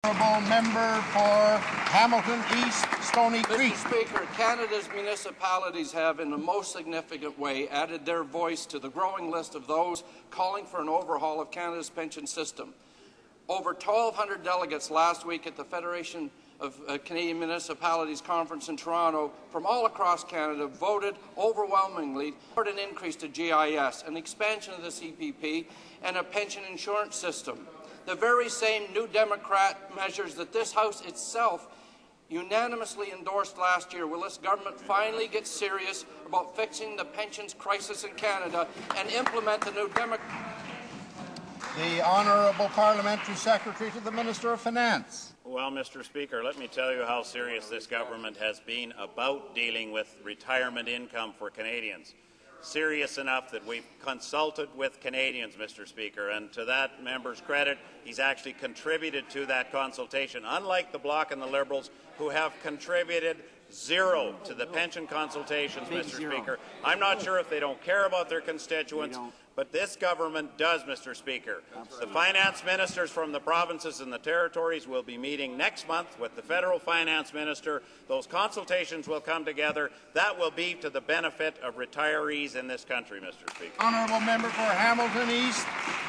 Honourable member for Hamilton East, Stony Creek. Mr. Speaker, Canada's municipalities have, in the most significant way, added their voice to the growing list of those calling for an overhaul of Canada's pension system. Over 1,200 delegates last week at the Federation of Canadian Municipalities conference in Toronto from all across Canada voted overwhelmingly for an increase to GIS, an expansion of the CPP, and a pension insurance system. The very same New Democrat measures that this House itself unanimously endorsed last year. Will this government finally get serious about fixing the pensions crisis in Canada and implement the New Democrat? The Honourable Parliamentary Secretary to the Minister of Finance. Well, Mr. Speaker, let me tell you how serious this government has been about dealing with retirement income for Canadians. Serious enough that we've consulted with Canadians, Mr. Speaker, and to that member's credit, he's actually contributed to that consultation, unlike the Bloc and the Liberals, who have contributed zero to the pension consultations, Mr. Speaker. I'm not sure if they don't care about their constituents, but this government does, Mr. Speaker. The finance ministers from the provinces and the territories will be meeting next month with the federal finance minister. Those consultations will come together. That will be to the benefit of retirees in this country, Mr. Speaker. Honourable member for Hamilton East,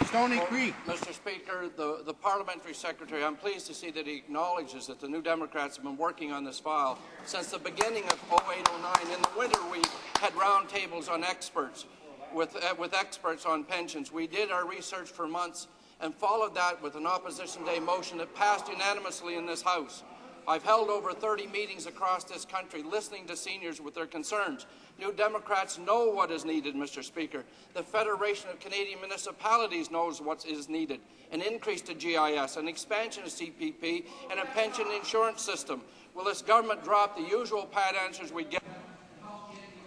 Stony Creek. Mr. Speaker, the Parliamentary Secretary, I'm pleased to see that he acknowledges that the New Democrats have been working on this file since the beginning of 08-09. In the winter, we had roundtables on experts. With experts on pensions. We did our research for months and followed that with an Opposition Day motion that passed unanimously in this House. I've held over 30 meetings across this country listening to seniors with their concerns. New Democrats know what is needed, Mr. Speaker. The Federation of Canadian Municipalities knows what is needed. An increase to GIS, an expansion of CPP, and a pension insurance system. Will this government drop the usual pat answers we get?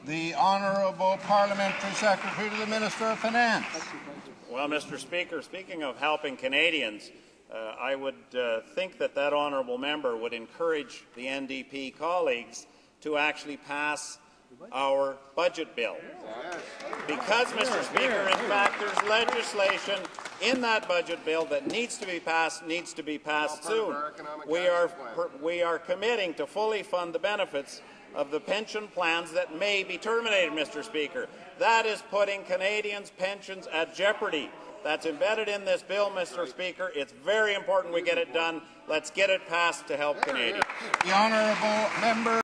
The Honourable Parliamentary Secretary to the Minister of Finance. Well, Mr. Speaker, speaking of helping Canadians, I would think that that honourable member would encourage the NDP colleagues to actually pass our budget bill. Because, Mr. Speaker, in fact, there's legislation in that budget bill that needs to be passed soon. We are committing to fully fund the benefits of the pension plans that may be terminated, Mr. Speaker. That is putting Canadians' pensions at jeopardy. That's embedded in this bill, Mr. Speaker. It's very important we get it done. Let's get it passed to help Canadians. The honourable member.